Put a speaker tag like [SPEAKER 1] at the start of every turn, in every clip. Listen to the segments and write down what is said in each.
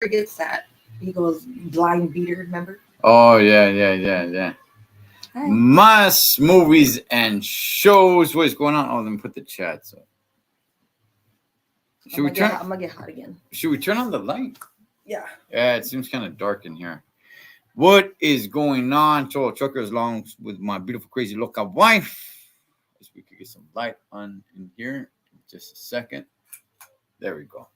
[SPEAKER 1] forgets that. He goes blind beater, remember?
[SPEAKER 2] Oh yeah.
[SPEAKER 1] Hi.
[SPEAKER 2] M.A.S movies and shows. What's going on? Oh, let me put the chats up. Should we turn?
[SPEAKER 1] I'm gonna get hot again.
[SPEAKER 2] Should we turn on the light?
[SPEAKER 1] Yeah.
[SPEAKER 2] Yeah, it seems kind of dark in here. What is going on? Cholo Truckers along with my beautiful, crazy loca wife. As we could get some light on in here. Just a second. There we go.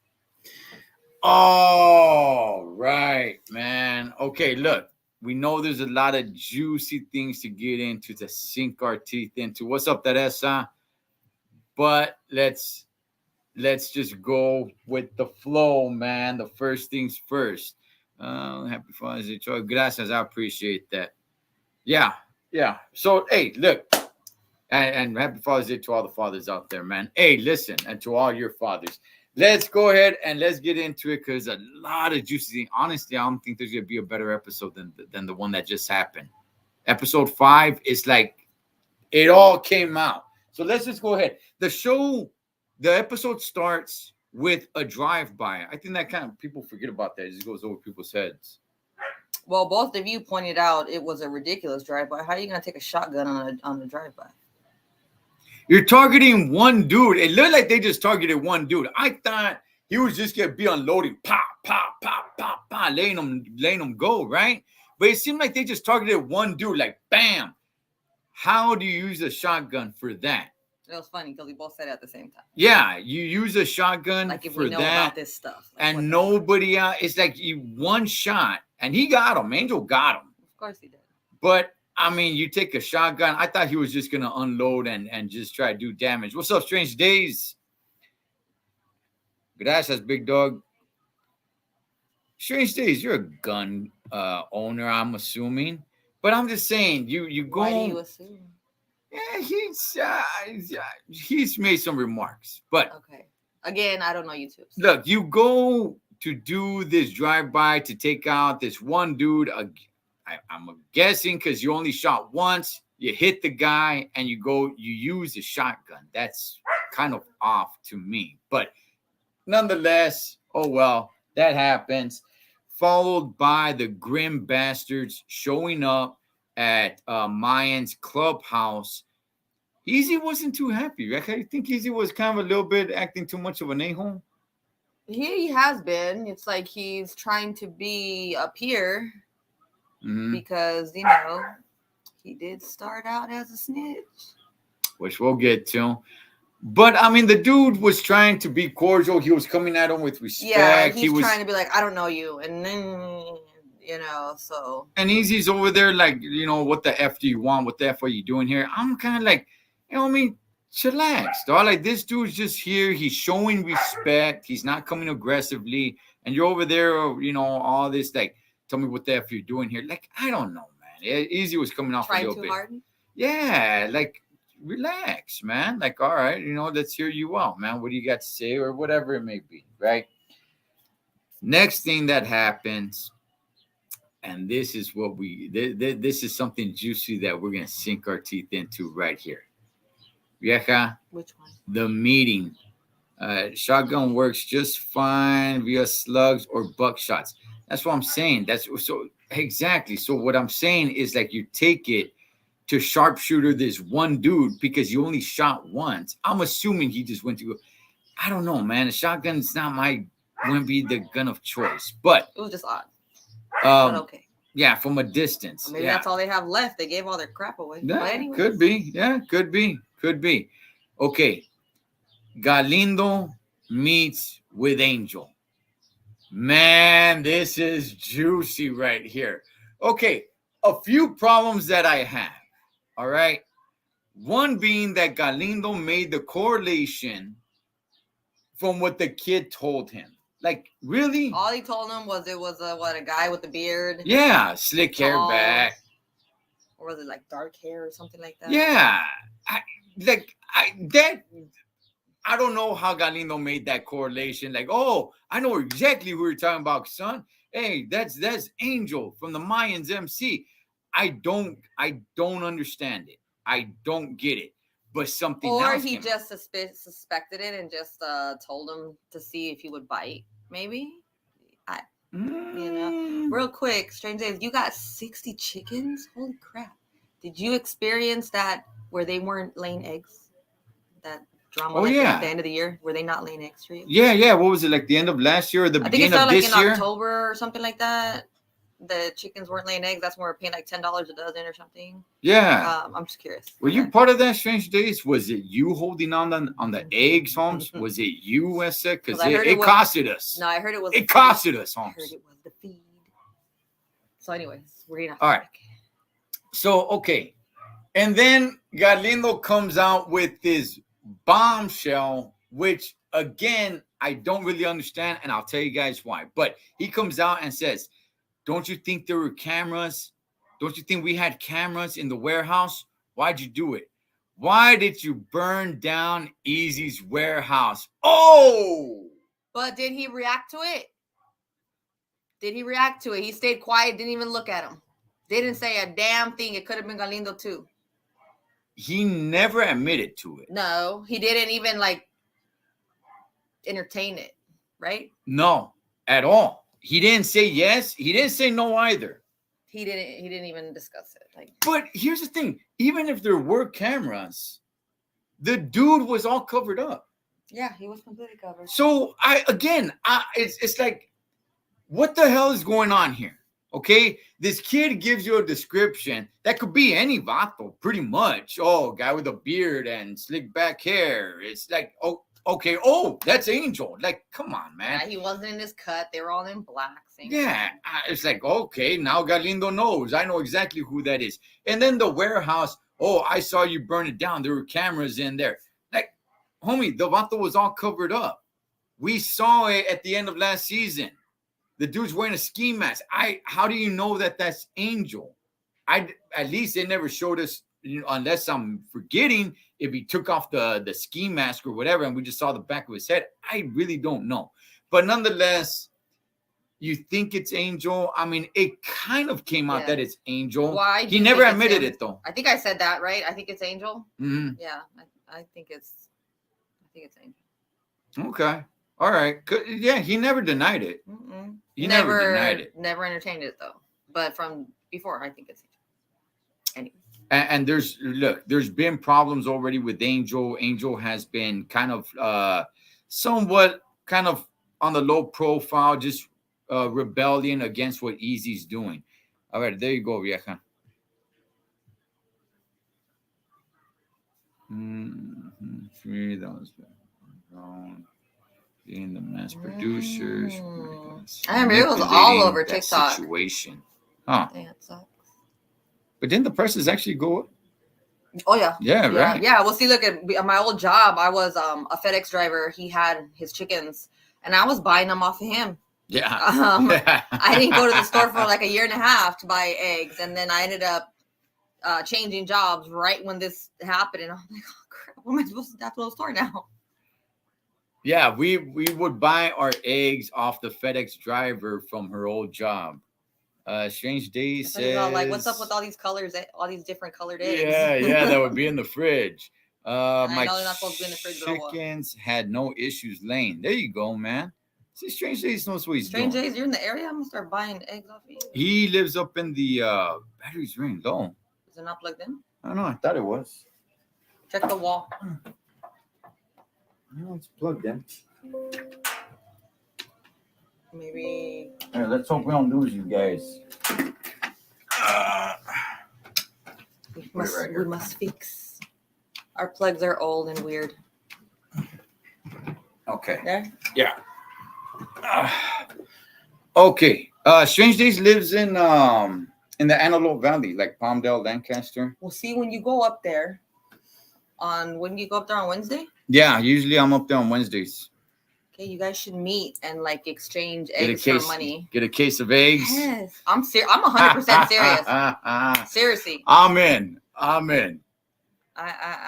[SPEAKER 2] All right, man. Okay, look. We know there's a lot of juicy things to get into, to sink our teeth into. What's up, Teresa? But let's just go with the flow, man. The first things first. Happy Father's Day, Troy. Gracias. I appreciate that. Yeah. So, hey, look. And happy Father's Day to all the fathers out there, man. Hey, listen, and to all your fathers. Let's go ahead and let's get into it because a lot of juicy things. Honestly, I don't think there's going to be a better episode than the one that just happened. Episode 5 is like it all came out. So let's just go ahead. The episode starts with a drive-by. I think that kind of people forget about that. It just goes over people's heads.
[SPEAKER 1] Well, both of you pointed out it was a ridiculous drive-by. How are you gonna take a shotgun on a drive-by?
[SPEAKER 2] You're targeting one dude. It looked like they just targeted one dude. I thought he was just gonna be unloading, pop, letting them go, right? But it seemed like they just targeted one dude, like bam. How do you use a shotgun for that?
[SPEAKER 1] It was funny because we both said it at the same time.
[SPEAKER 2] Yeah, you use a shotgun
[SPEAKER 1] like if
[SPEAKER 2] for
[SPEAKER 1] we know
[SPEAKER 2] that,
[SPEAKER 1] about this stuff, like
[SPEAKER 2] and nobody else. It's like you one shot, and he got him. Angel got him.
[SPEAKER 1] Of course he did.
[SPEAKER 2] But I mean, you take a shotgun. I thought he was just gonna unload and just try to do damage. What's up, Strange Days? Gracias, big dog. Strange Days, you're a gun owner, I'm assuming. But I'm just saying, you go.
[SPEAKER 1] Why do you assume?
[SPEAKER 2] Yeah, he's made some remarks, but
[SPEAKER 1] okay. Again, I don't know YouTube. So.
[SPEAKER 2] Look, you go to do this drive-by to take out this one dude. I'm guessing because you only shot once. You hit the guy and you use a shotgun. That's kind of off to me, but nonetheless, oh well, that happens. Followed by the grim bastards showing up at Mayans clubhouse. Easy wasn't too happy. I think Easy was kind of a little bit acting too much of an a-hole.
[SPEAKER 1] He has been. It's like he's trying to be up here because, he did start out as a snitch.
[SPEAKER 2] Which we'll get to. But, I mean, the dude was trying to be cordial. He was coming at him with respect.
[SPEAKER 1] Yeah, he was trying to be like, I don't know you. And then, so.
[SPEAKER 2] And Easy's over there like, what the F do you want? What the F are you doing here? I'm kind of like, chillax, dog. Like, this dude's just here. He's showing respect. He's not coming aggressively. And you're over there, all this, like, tell me what the F you're doing here. Like, I don't know, man. Easy was coming off
[SPEAKER 1] trying
[SPEAKER 2] a little
[SPEAKER 1] too
[SPEAKER 2] bit.
[SPEAKER 1] Hard?
[SPEAKER 2] Yeah, like, relax, man. Like, all right, let's hear you out, man. What do you got to say or whatever it may be, right? Next thing that happens, and this is what this is something juicy that we're going to sink our teeth into right here. Vieja.
[SPEAKER 1] Which one?
[SPEAKER 2] The meeting. Shotgun works just fine via slugs or buckshots. That's what I'm saying. That's so exactly. So what I'm saying is like you take it to sharpshooter this one dude because you only shot once. I'm assuming he just went to go. I don't know, man. A shotgun is not wouldn't be the gun of choice, but
[SPEAKER 1] it was just odd. But okay.
[SPEAKER 2] Yeah, from a distance.
[SPEAKER 1] Maybe that's all they have left. They gave all their crap away.
[SPEAKER 2] Yeah, could be. Yeah, could be. Okay. Galindo meets with Angel. Man, this is juicy right here. Okay, a few problems that I have. All right. One being that Galindo made the correlation from what the kid told him. Like, really?
[SPEAKER 1] All he told him was it was a guy with a beard.
[SPEAKER 2] Yeah, slick hair back.
[SPEAKER 1] Or was it like dark hair or something like that?
[SPEAKER 2] Yeah. I don't know how Galindo made that correlation. Like, oh, I know exactly who you're talking about, son. Hey, that's Angel from the Mayans MC. I don't understand it. I don't get it. But something else.
[SPEAKER 1] Or he just suspected it and just told him to see if he would bite. Maybe. You know, real quick, Strange Days, you got 60 chickens? Holy crap. Did you experience that where they weren't laying eggs? That drama at the end of the year? Were they not laying eggs for you?
[SPEAKER 2] Yeah. What was it, like the end of last year or the beginning of this year?
[SPEAKER 1] I think it started like in October or something like that. The chickens weren't laying eggs. That's when we're paying like $10 a dozen or something.
[SPEAKER 2] Yeah.
[SPEAKER 1] I'm just curious.
[SPEAKER 2] Were you part of that, Strange Days? Was it you holding on the eggs, Holmes? Was it you, Essa? Because it costed us.
[SPEAKER 1] No, I heard it was.
[SPEAKER 2] It costed us, Holmes.
[SPEAKER 1] I heard it was the feed. So, anyways, we're gonna.
[SPEAKER 2] All right. So, okay. And then Galindo comes out with this bombshell, which, again, I don't really understand, and I'll tell you guys why. But he comes out and says, don't you think there were cameras? Don't you think we had cameras in the warehouse? Why'd you do it? Why did you burn down Easy's warehouse? Oh!
[SPEAKER 1] But did he react to it? He stayed quiet, didn't even look at him. Didn't say a damn thing. It could have been Galindo too.
[SPEAKER 2] He never admitted to it.
[SPEAKER 1] No, he didn't even like entertain it, right?
[SPEAKER 2] No, at all. He didn't say yes. He didn't say no either.
[SPEAKER 1] He didn't even discuss it. Like,
[SPEAKER 2] but here's the thing: even if there were cameras, the dude was all covered up.
[SPEAKER 1] Yeah, he was completely covered.
[SPEAKER 2] So it's like, what the hell is going on here? Okay, this kid gives you a description that could be any vato, pretty much. Oh, guy with a beard and slick back hair. It's like, oh, okay. Oh, that's Angel. Like, come on, man.
[SPEAKER 1] Yeah, he wasn't in his cut. They were all in black.
[SPEAKER 2] It's like, okay, now Galindo knows. I know exactly who that is. And then the warehouse. Oh, I saw you burn it down. There were cameras in there. Like, homie, the vato was all covered up. We saw it at the end of last season. The dude's wearing a ski mask. How do you know that that's Angel? At least they never showed us, unless I'm forgetting, if he took off the ski mask or whatever, and we just saw the back of his head. I really don't know. But nonetheless, you think it's Angel. I mean, it kind of came out that it's Angel.
[SPEAKER 1] Why?
[SPEAKER 2] He never admitted it, though.
[SPEAKER 1] I think I said that, right? I think it's Angel.
[SPEAKER 2] Mm-hmm.
[SPEAKER 1] Yeah, I think it's Angel.
[SPEAKER 2] Okay. All right. Yeah, he never denied it.
[SPEAKER 1] Mm-mm.
[SPEAKER 2] He never denied it.
[SPEAKER 1] Never entertained it, though. But from before, I think it's Angel.
[SPEAKER 2] Anyway. And there's been problems already with Angel. Angel has been kind of somewhat kind of on the low profile, just rebellion against what Easy's doing. All right, there you go, vieja. That was wrong. Being the mass producers.
[SPEAKER 1] I remember it was all over TikTok.
[SPEAKER 2] Situation. Huh.
[SPEAKER 1] That sucks.
[SPEAKER 2] But didn't the prices actually go up?
[SPEAKER 1] Oh, yeah.
[SPEAKER 2] Yeah, right.
[SPEAKER 1] Yeah, well, see, look, at my old job, I was a FedEx driver. He had his chickens, and I was buying them off of him.
[SPEAKER 2] Yeah.
[SPEAKER 1] I didn't go to the store for like a year and a half to buy eggs, and then I ended up changing jobs right when this happened, and I'm like, oh, crap, what am I supposed to have to go to the store now?
[SPEAKER 2] Yeah, we would buy our eggs off the FedEx driver from her old job. Strange Days says,
[SPEAKER 1] like, what's up with all these colors, all these different colored eggs?
[SPEAKER 2] Yeah, that would be in the fridge. My
[SPEAKER 1] know they're not supposed to be in the fridge.
[SPEAKER 2] Chickens had no issues laying. There you go, man. See, Strange Days knows what he's
[SPEAKER 1] doing.
[SPEAKER 2] Strange
[SPEAKER 1] Days, you're in the area. I'm gonna start buying eggs off of you.
[SPEAKER 2] He lives up in the battery's ring low.
[SPEAKER 1] Is it not plugged in?
[SPEAKER 2] I don't know. I thought it was.
[SPEAKER 1] Check the wall.
[SPEAKER 2] No, it's plugged in.
[SPEAKER 1] Maybe.
[SPEAKER 2] All right, let's hope we don't lose you guys.
[SPEAKER 1] We must fix. Our plugs are old and weird.
[SPEAKER 2] Okay.
[SPEAKER 1] There?
[SPEAKER 2] Yeah. Okay. Strange Days lives in the Antelope Valley, like Palmdale, Lancaster.
[SPEAKER 1] We'll see when you go up there. When you go up there on Wednesday?
[SPEAKER 2] Yeah, usually I'm up there on Wednesdays.
[SPEAKER 1] Okay, you guys should meet and like exchange eggs for money.
[SPEAKER 2] Get a case of eggs.
[SPEAKER 1] Yes, I'm serious. I'm 100% serious. Seriously.
[SPEAKER 2] I'm in.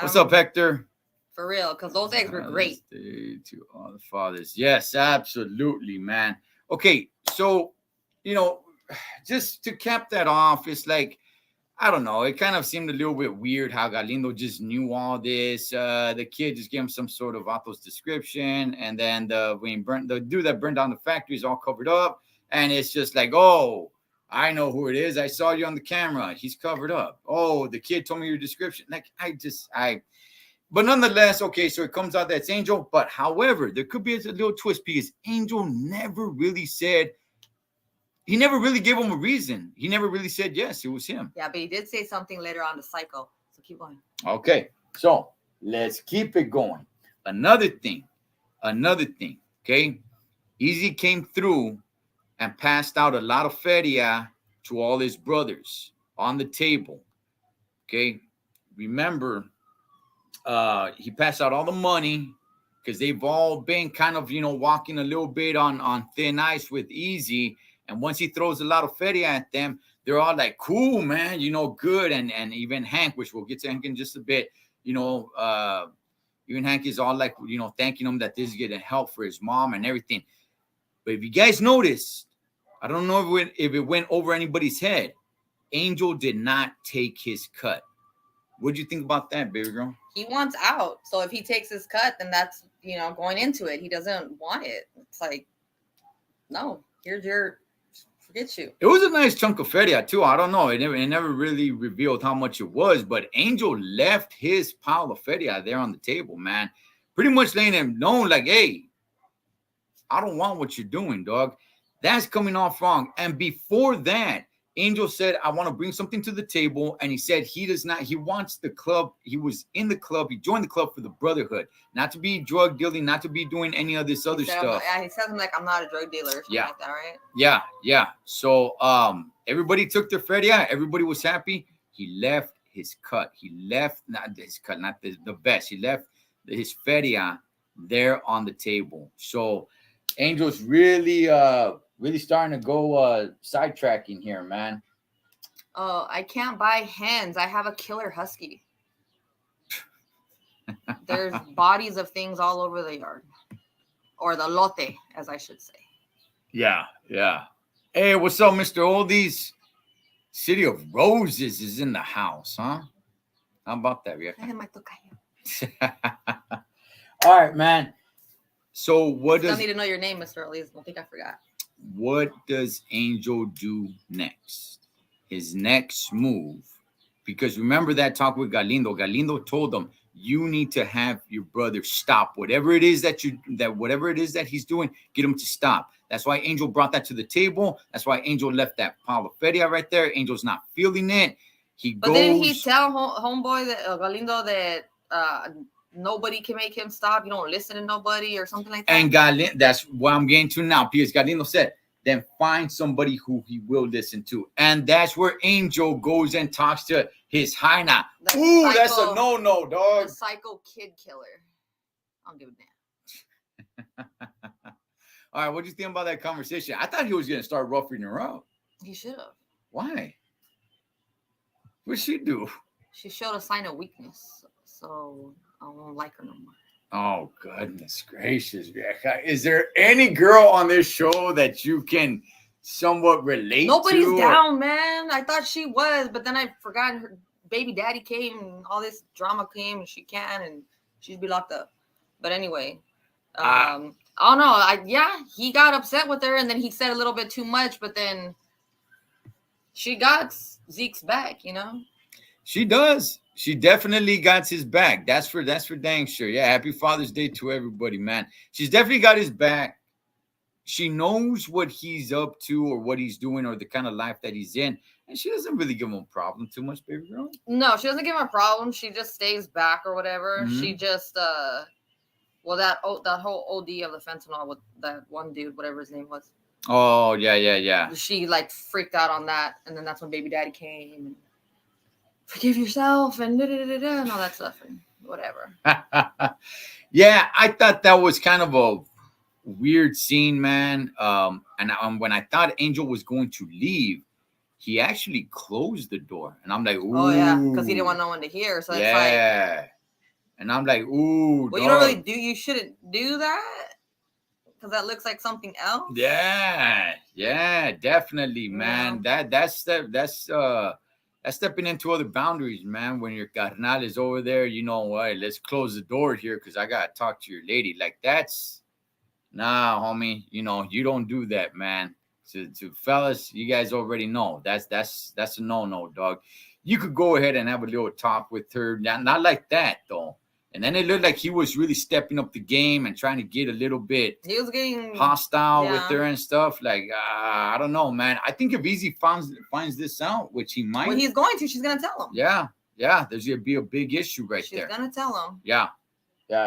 [SPEAKER 2] What's up, Hector?
[SPEAKER 1] For real, because those eggs were great.
[SPEAKER 2] To all the fathers. Yes, absolutely, man. Okay, so, just to cap that off, it's like, I don't know. It kind of seemed a little bit weird how Galindo just knew all this. The kid just gave him some sort of Vatos description, and then the dude that burned down the factory is all covered up. And it's just like, oh, I know who it is. I saw you on the camera. He's covered up. Oh, the kid told me your description. Like, but nonetheless, okay, so it comes out that's Angel. But however, there could be a little twist because Angel never really said, he never really gave him a reason. He never really said, yes, it was him.
[SPEAKER 1] Yeah, but he did say something later on to Psycho. So keep going.
[SPEAKER 2] Okay, so let's keep it going. Another thing, okay? Easy came through and passed out a lot of feria to all his brothers on the table, okay? Remember, he passed out all the money because they've all been kind of, walking a little bit on thin ice with Easy. And once he throws a lot of feria at them, they're all like, cool, man, good. And even Hank, which we'll get to Hank in just a bit, even Hank is all like, thanking him that this is getting help for his mom and everything. But if you guys noticed, I don't know if it went over anybody's head, Angel did not take his cut. What'd you think about that, baby girl?
[SPEAKER 1] He wants out. So if he takes his cut, then that's, going into it. He doesn't want it. It's like, no, here's your, forget you.
[SPEAKER 2] It was a nice chunk of feria too. I don't know. It never really revealed how much it was, but Angel left his pile of feria there on the table, man. Pretty much letting him know, like, hey, I don't want what you're doing, dog. That's coming off wrong. And before that, Angel said, I want to bring something to the table. And he said he wants the club. He was in the club. He joined the club for the brotherhood, not to be drug dealing, not to be doing any of this other stuff.
[SPEAKER 1] Yeah, he says something like, I'm not a drug dealer or something like that, right?
[SPEAKER 2] Yeah. So everybody took their feria. Everybody was happy. He left his cut. He left, not his cut, not the best. He left his feria there on the table. So Angel's really starting to go sidetracking here, man.
[SPEAKER 1] Oh, I can't buy hens. I have a killer husky. There's bodies of things all over the yard. Or the lote, as I should say.
[SPEAKER 2] Yeah. Hey, what's up, Mr. Oldies? City of Roses is in the house, huh? How about that, Vieja? All right, man. So what does...
[SPEAKER 1] Still need to know your name, Mr. Oldies. I don't think I forgot.
[SPEAKER 2] What does Angel do next? His next move, because remember that talk with Galindo. Galindo told him, you need to have your brother stop whatever it is that he's doing, get him to stop. That's why Angel brought that to the table. That's why Angel left that pile of feria right there. Angel's not feeling it.
[SPEAKER 1] But didn't he tell homeboy that Galindo that nobody can make him stop? You don't listen to nobody or something like that.
[SPEAKER 2] And Galindo, that's what I'm getting to now, because Galindo said, then find somebody who he will listen to. And that's where Angel goes and talks to his hyena. Ooh, psycho, that's a no-no, dog.
[SPEAKER 1] The psycho kid killer. I don't give a damn.
[SPEAKER 2] All right, what do you think about that conversation? I thought he was going to start roughing her up.
[SPEAKER 1] He should have.
[SPEAKER 2] Why? What'd she do?
[SPEAKER 1] She showed a sign of weakness. So I won't like her no more.
[SPEAKER 2] Oh, goodness gracious. Is there any girl on this show that you can somewhat relate
[SPEAKER 1] Nobody's
[SPEAKER 2] to?
[SPEAKER 1] Nobody's down, man. I thought she was, but then I forgot her baby daddy came and all this drama came and she can and she'd be locked up. But anyway, I don't know. He got upset with her and then he said a little bit too much, but then she got Zeke's back,
[SPEAKER 2] She does. She definitely got his back. That's for dang sure. Yeah, happy Father's Day to everybody, man. She's definitely got his back. She knows what he's up to or what he's doing or the kind of life that he's in. And she doesn't really give him a problem too much, baby girl.
[SPEAKER 1] No, she doesn't give him a problem. She just stays back or whatever. Mm-hmm. She just, that whole OD of the fentanyl with that one dude, whatever his name was.
[SPEAKER 2] Oh, yeah.
[SPEAKER 1] She, freaked out on that. And then that's when baby daddy came and forgive yourself and and all that stuff and whatever.
[SPEAKER 2] Yeah, I thought that was kind of a weird scene, man. And when I thought Angel was going to leave, he actually closed the door, and I'm like, ooh.
[SPEAKER 1] Oh yeah, because he didn't want no one to hear. So
[SPEAKER 2] it's and I'm like, ooh.
[SPEAKER 1] Well, dog. You shouldn't do that because that looks like something else.
[SPEAKER 2] Yeah, definitely, man. That's stepping into other boundaries, man. When your carnal is over there, let's close the door here because I got to talk to your lady. Like, that's, nah, homie, you don't do that, man. To fellas, you guys already know that's a no, dog. You could go ahead and have a little talk with her, not like that though. And then it looked like he was really stepping up the game and trying to get a little bit
[SPEAKER 1] He was getting
[SPEAKER 2] hostile with her and stuff. Like, I don't know, man. I think if Easy finds this out, which he might.
[SPEAKER 1] Well, he's going to. She's going to tell him.
[SPEAKER 2] Yeah. There's going to be a big issue there.
[SPEAKER 1] She's going to tell him.
[SPEAKER 2] Yeah.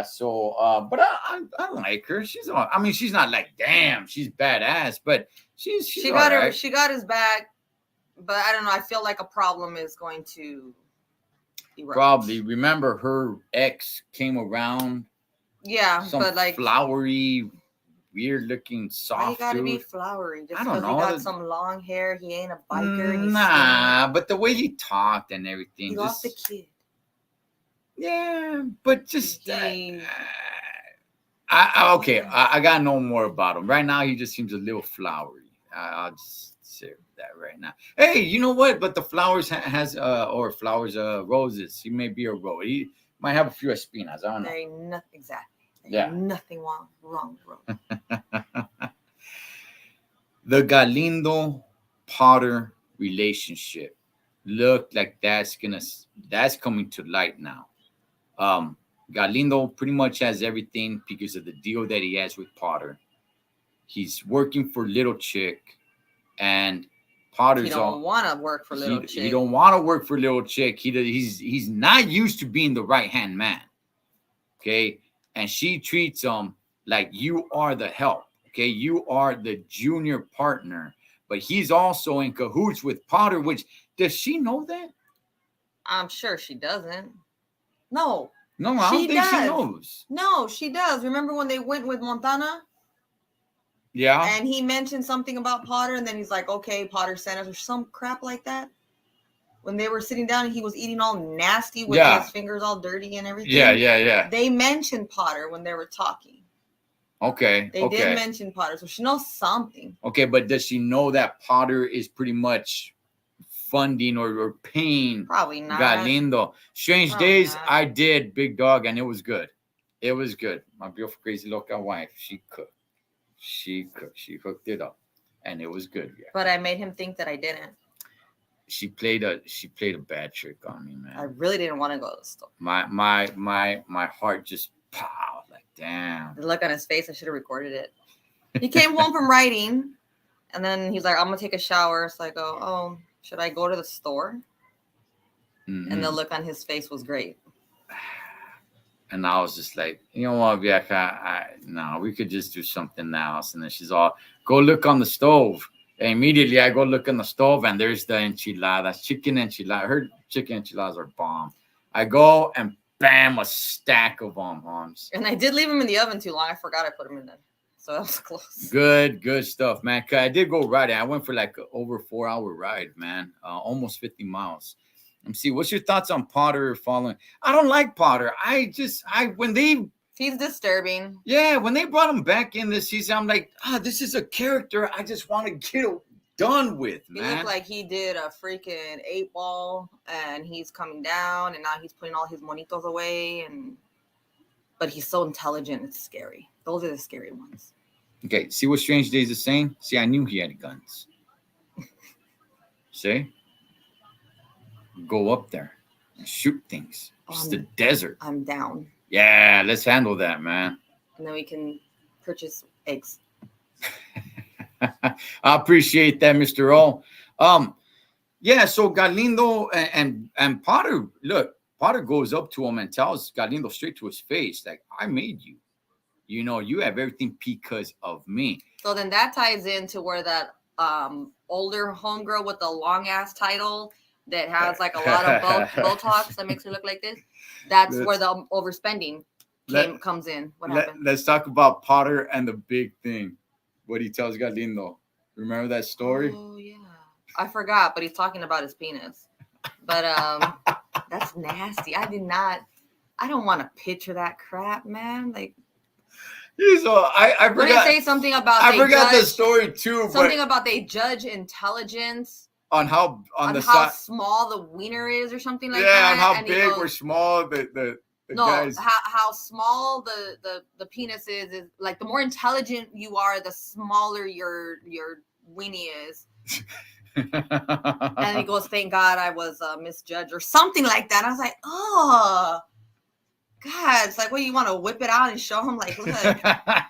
[SPEAKER 2] So, but I like her. She's not like, damn, she's badass, but she got
[SPEAKER 1] her. She got his back, but I don't know. I feel like a problem is going to erupt.
[SPEAKER 2] Probably. Remember, her ex came around.
[SPEAKER 1] Yeah, but like
[SPEAKER 2] flowery, weird looking, soft.
[SPEAKER 1] Why you gotta be flowery? Just
[SPEAKER 2] I don't know.
[SPEAKER 1] He got some long hair. He ain't a biker.
[SPEAKER 2] Nah, but the way he talked and everything.
[SPEAKER 1] He lost a kid.
[SPEAKER 2] Yeah, but just I got no more about him right now. He just seems a little flowery. I'll just say that right now. Hey, you know what? But the flowers roses. He may be a rose. He might have a few espinas. I don't know.
[SPEAKER 1] There ain't nothing exactly. There ain't nothing wrong with rose.
[SPEAKER 2] The Galindo Potter relationship look like that's coming to light now. Galindo pretty much has everything because of the deal that he has with Potter. He's working for Little Chick, and Potter's
[SPEAKER 1] he don't want to work for Little Chick.
[SPEAKER 2] He don't want to work for Little Chick. He's not used to being the right hand man. Okay, and she treats him like you are the help. Okay, you are the junior partner, but he's also in cahoots with Potter. Which, does she know that?
[SPEAKER 1] I'm sure she doesn't. No,
[SPEAKER 2] I don't think she knows.
[SPEAKER 1] No, she does. Remember when they went with Montana?
[SPEAKER 2] Yeah.
[SPEAKER 1] And he mentioned something about Potter, and then he's like, okay, Potter sent us, or some crap like that. When they were sitting down and he was eating all nasty with his fingers all dirty and everything.
[SPEAKER 2] Yeah.
[SPEAKER 1] They mentioned Potter when they were talking.
[SPEAKER 2] Okay.
[SPEAKER 1] They did mention Potter, so she knows something.
[SPEAKER 2] Okay, but does she know that Potter is pretty much funding or paying
[SPEAKER 1] probably not
[SPEAKER 2] Galindo? Strange Days, I did, big dog, and it was good. It was good. My beautiful crazy local wife, she cooked. She hooked it up, and it was good. Yeah.
[SPEAKER 1] But I made him think that I didn't.
[SPEAKER 2] She played a bad trick on me, man.
[SPEAKER 1] I really didn't want to go to the store.
[SPEAKER 2] My heart just pow, like damn.
[SPEAKER 1] The look on his face, I should have recorded it. He came home from writing, and then he's like, I'm gonna take a shower. So I go, oh, should I go to the store? Mm-hmm. And the look on his face was great.
[SPEAKER 2] And I was just like, you know what, Bianca, no, we could just do something else. And then she's all, go look on the stove. And immediately I go look on the stove, and there's the enchiladas, chicken enchiladas. Her chicken enchiladas are bomb. I go and bam, a stack of them, Hans.
[SPEAKER 1] And I did leave them in the oven too long. I forgot I put them in there. So that was close.
[SPEAKER 2] Good stuff, man. I did go riding. I went for like over 4-hour ride, man. Almost 50 miles. Let me see. What's your thoughts on Potter following? I don't like Potter.
[SPEAKER 1] He's disturbing.
[SPEAKER 2] Yeah, when they brought him back in this season, I'm like, this is a character I just want to get done with, man.
[SPEAKER 1] He looked like he did a freaking 8-ball, and he's coming down, and now he's putting all his monitos away, but he's so intelligent, it's scary. Those are the scary ones.
[SPEAKER 2] Okay, see what Strange Days is saying? See, I knew he had guns. See? Go up there and shoot things. It's the desert.
[SPEAKER 1] I'm down.
[SPEAKER 2] Yeah, let's handle that, man.
[SPEAKER 1] And then we can purchase eggs.
[SPEAKER 2] I appreciate that, Mr. O. Yeah, so Galindo and Potter, look, Potter goes up to him and tells Galindo straight to his face, like, I made you. You know, you have everything because of me.
[SPEAKER 1] So then that ties into where that older homegirl with the long ass title that has like a lot of Botox that makes her look like this. That's where the overspending comes in. What happened?
[SPEAKER 2] Let's talk about Potter and the big thing. What he tells Galindo. Remember that story?
[SPEAKER 1] Oh yeah, I forgot. But he's talking about his penis. But that's nasty. I don't want to picture that crap, man. Like.
[SPEAKER 2] So I forgot.
[SPEAKER 1] Did he say something about?
[SPEAKER 2] I forgot the story too.
[SPEAKER 1] Something about they judge intelligence
[SPEAKER 2] on how
[SPEAKER 1] small the wiener is, or something like that.
[SPEAKER 2] Yeah, and how big or small the guys.
[SPEAKER 1] How small the penis is like the more intelligent you are, the smaller your weenie is. And he goes, thank God I was misjudged or something like that. I was like, oh, God. It's like, what, you want to whip it out and show him? Like, look, that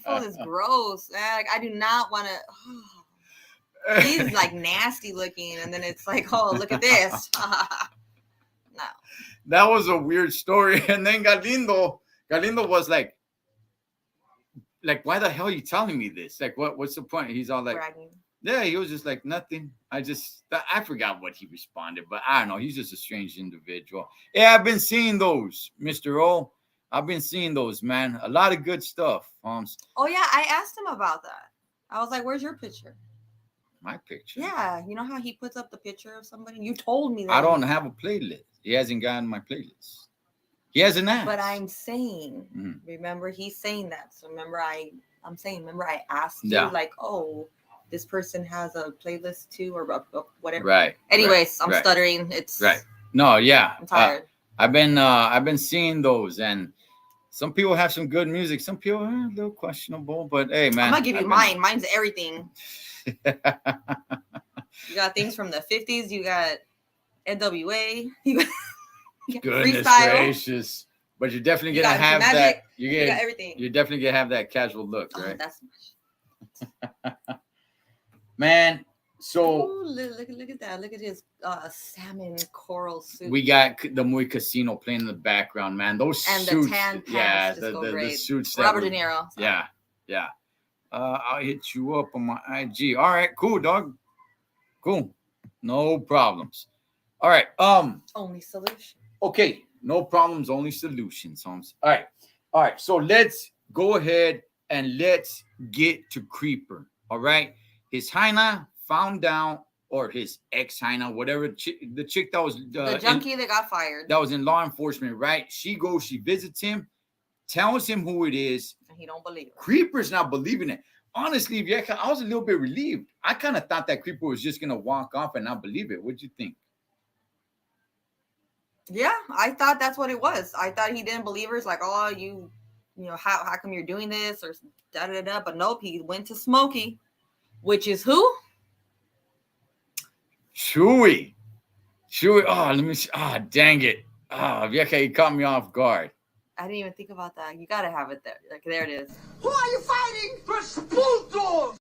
[SPEAKER 1] fool is gross. Like, I do not want to. Oh. He's like nasty looking. And then it's like, oh, look at this. No.
[SPEAKER 2] That was a weird story. And then Galindo was like, why the hell are you telling me this? Like, what's the point? He's all like,
[SPEAKER 1] bragging.
[SPEAKER 2] Yeah, he was just like, nothing. I forgot what he responded, but I don't know. He's just a strange individual. Yeah, I've been seeing those, Mr. O. I've been seeing those, man. A lot of good stuff.
[SPEAKER 1] Oh, yeah. I asked him about that. I was like, where's your picture?
[SPEAKER 2] My picture?
[SPEAKER 1] Yeah. You know how he puts up the picture of somebody? You told me that.
[SPEAKER 2] I don't have a playlist. He hasn't gotten my playlist. He hasn't asked.
[SPEAKER 1] But I'm saying, remember, he's saying that. So remember, I'm saying, remember, I asked you, like, oh, this person has a playlist too, or whatever.
[SPEAKER 2] Right.
[SPEAKER 1] Anyways, I'm stuttering. It's
[SPEAKER 2] right. No, yeah.
[SPEAKER 1] I'm tired.
[SPEAKER 2] I've been seeing those, and some people have some good music. Some people are a little questionable, but hey, man,
[SPEAKER 1] I'm gonna give you mine. Mine's everything. You got things from the 50s. You got NWA. You got
[SPEAKER 2] Goodness
[SPEAKER 1] freestyle.
[SPEAKER 2] Gracious. But you're definitely gonna have that.
[SPEAKER 1] You got everything.
[SPEAKER 2] You're definitely gonna have that casual look, right?
[SPEAKER 1] That's
[SPEAKER 2] man. So
[SPEAKER 1] look at that. Look at his salmon coral suit.
[SPEAKER 2] We got the Muy Casino playing in the background, man. Those
[SPEAKER 1] and
[SPEAKER 2] suits,
[SPEAKER 1] the tan pants
[SPEAKER 2] the suits.
[SPEAKER 1] Robert De Niro.
[SPEAKER 2] Yeah. I'll hit you up on my IG. All right, cool, dog. Cool. No problems. All right.
[SPEAKER 1] Only solution.
[SPEAKER 2] Okay. No problems, only solutions, Holmes. All right. So let's go ahead and let's get to Creeper. All right. His Hyena found out, or his ex-Hyena, whatever, the chick that was
[SPEAKER 1] the junkie that got fired.
[SPEAKER 2] That was in law enforcement, right? She visits him, tells him who it is.
[SPEAKER 1] And he don't believe it.
[SPEAKER 2] Creeper's not believing it. Honestly, Vieja, I was a little bit relieved. I kind of thought that Creeper was just going to walk off and not believe it. What'd you think?
[SPEAKER 1] Yeah, I thought that's what it was. I thought he didn't believe her. It's like, oh, you know, how come you're doing this or da-da-da. But nope, he went to Smokey, which is who?
[SPEAKER 2] Chewy. Oh, let me see. Ah, dang it. Vieja, you caught me off guard.
[SPEAKER 1] I didn't even think about that. You got to have it there. Like, there it is.
[SPEAKER 3] Who are you fighting? The Bulldogs!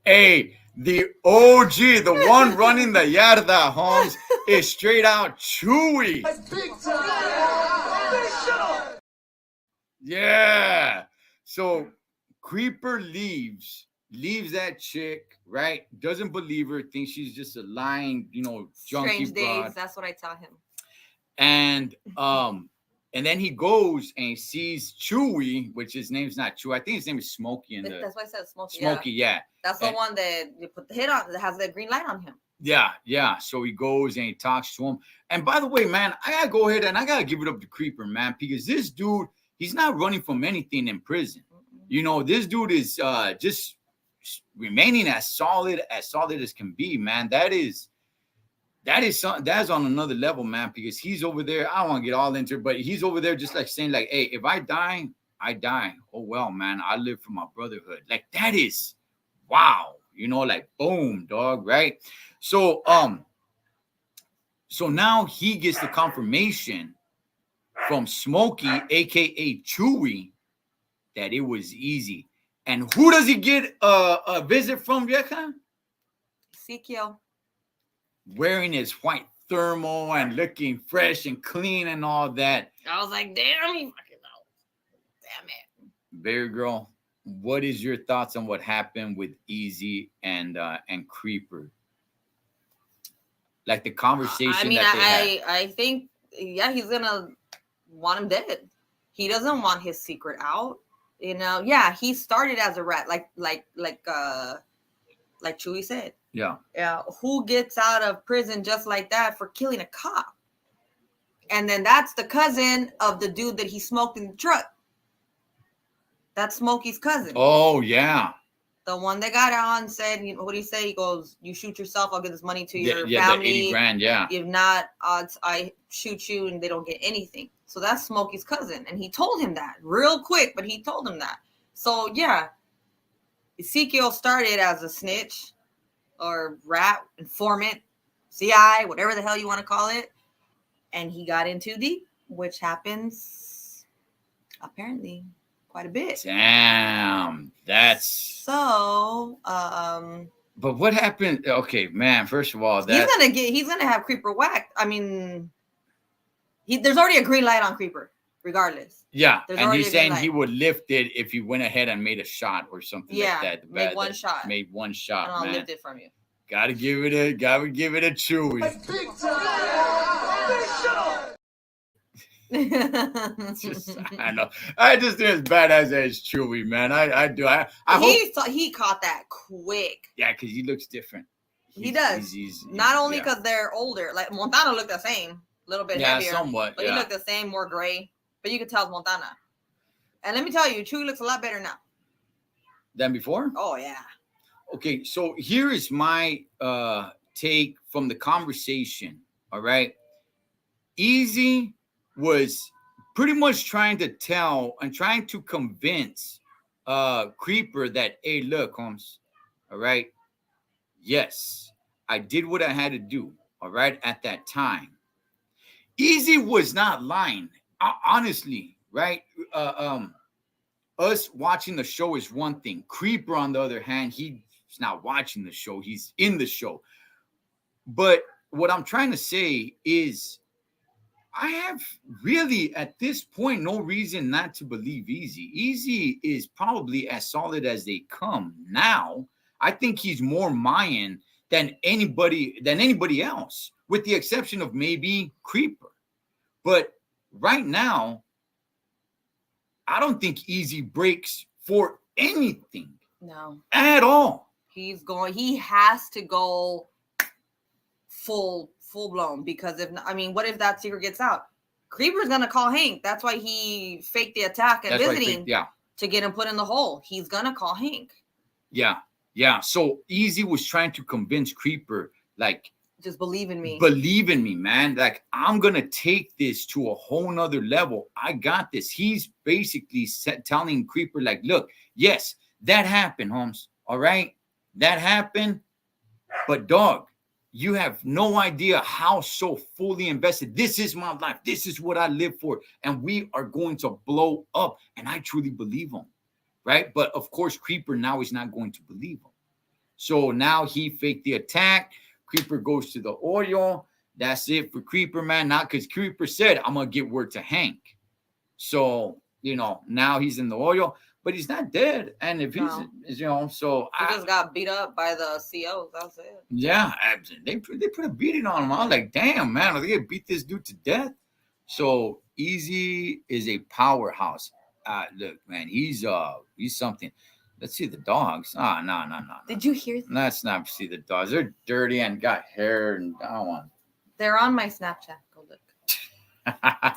[SPEAKER 2] Hey, the OG, the one running the yarda, Holmes, is straight out Chewy.
[SPEAKER 3] That's big time!
[SPEAKER 2] Yeah. So Creeper leaves that chick, right? Doesn't believe her, thinks she's just a lying, junkie
[SPEAKER 1] Strange
[SPEAKER 2] broad.
[SPEAKER 1] days, that's what I tell him.
[SPEAKER 2] And then he goes and he sees Chewy, which his name's not Chewy. I think his name is Smokey.
[SPEAKER 1] That's why I said Smokey.
[SPEAKER 2] Smokey, yeah.
[SPEAKER 1] That's the one that you put the hit on, that has that green light on him.
[SPEAKER 2] Yeah. So he goes and he talks to him. And by the way, man, I gotta go ahead and I gotta give it up to Creeper, man, because this dude, he's not running from anything in prison. This dude is just remaining as solid as can be, man. That is something that's on another level, man, because he's over there. I don't want to get all into it, but he's over there just like saying, like, hey, if I die, I die. Oh well, man, I live for my brotherhood. Like, that is wow, like boom, dog, right? So now he gets the confirmation from Smokey, aka Chewy, that it was easy. And who does he get a visit from, Vieja?
[SPEAKER 1] Ezekiel.
[SPEAKER 2] Wearing his white thermal and looking fresh and clean and all that.
[SPEAKER 1] I was like, damn, he fucking knows. Damn it.
[SPEAKER 2] Baby girl, what is your thoughts on what happened with Easy and Creeper? Like the conversation that they had.
[SPEAKER 1] I think, yeah, he's gonna want him dead. He doesn't want his secret out. Yeah, he started as a rat, like Chewy said.
[SPEAKER 2] Yeah.
[SPEAKER 1] Who gets out of prison just like that for killing a cop? And then that's the cousin of the dude that he smoked in the truck. That's Smokey's cousin.
[SPEAKER 2] Oh, yeah.
[SPEAKER 1] The one that got on said, what did he say? He goes, "You shoot yourself, I'll give this money to your
[SPEAKER 2] the
[SPEAKER 1] family.
[SPEAKER 2] 80 grand, yeah.
[SPEAKER 1] If not, odds I shoot you and they don't get anything." So that's Smokey's cousin. And he told him that real quick, but he told him that. So yeah, Ezekiel started as a snitch or rat, informant, CI, whatever the hell you want to call it. And he got in too deep, which happens apparently quite a bit.
[SPEAKER 2] Damn, that's
[SPEAKER 1] so.
[SPEAKER 2] But what happened? Okay, man. First of all,
[SPEAKER 1] he's gonna have Creeper whacked. I mean, there's already a green light on Creeper, regardless.
[SPEAKER 2] Yeah, and he's saying he would lift it if he went ahead and made a shot or something like that.
[SPEAKER 1] Made one shot.
[SPEAKER 2] Made one shot.
[SPEAKER 1] And I'll lift it from you.
[SPEAKER 2] Gotta give it a chewy.
[SPEAKER 3] Big time.
[SPEAKER 2] I know. I just think it's badass that it's Chewy, man. I do. I hope
[SPEAKER 1] he caught that quick.
[SPEAKER 2] Yeah, because he looks different.
[SPEAKER 1] He does.
[SPEAKER 2] He's
[SPEAKER 1] not only because they're older. Like Montana looked the same, a little bit heavier,
[SPEAKER 2] somewhat.
[SPEAKER 1] But he looked the same, more gray. But you could tell it's Montana. And let me tell you, Chewy looks a lot better now
[SPEAKER 2] than before.
[SPEAKER 1] Oh yeah.
[SPEAKER 2] Okay, so here is my take from the conversation. All right, Easy was pretty much trying to tell and trying to convince Creeper that, hey, look, Holmes, all right, yes, I did what I had to do, all right, at that time. Easy was not lying, honestly, right? Us watching the show is one thing. Creeper, on the other hand, he's not watching the show, he's in the show. But what I'm trying to say is, I have really, at this point, no reason not to believe Easy. Easy is probably as solid as they come now. I think he's more Mayan than anybody else, with the exception of maybe Creeper. But right now, I don't think Easy breaks for anything.
[SPEAKER 1] No.
[SPEAKER 2] At all.
[SPEAKER 1] He has to go full blown, because what if that secret gets out? Creeper's gonna call Hank. That's why he faked the attack and visiting to get him put in the hole. He's gonna call Hank. Yeah. So Easy was trying to convince Creeper, like,
[SPEAKER 2] just believe in me. Believe in me, man. Like, I'm gonna take this to a whole nother level. I got this. He's basically telling Creeper, like, look, yes, that happened, Holmes. All right, that happened, but dog, you have no idea how so fully invested. This is my life. This is what I live for. And we are going to blow up. And I truly believe him. Right? But of course, Creeper now is not going to believe him. So now he faked the attack. Creeper goes to the oil. That's it for Creeper, man. Not because Creeper said, I'm going to get word to Hank. So, now he's in the oil. But he's not dead, and if he's, so
[SPEAKER 1] he just got beat up by the COs. That's it.
[SPEAKER 2] Yeah, they put a beating on him. I was like, damn, man, are they gonna beat this dude to death? So Easy is a powerhouse. Look, man, he's something. Let's see the dogs. No.
[SPEAKER 1] Did you hear that?
[SPEAKER 2] Let's not see the dogs. They're dirty and got hair, and I don't want.
[SPEAKER 1] They're on my Snapchat. Go look.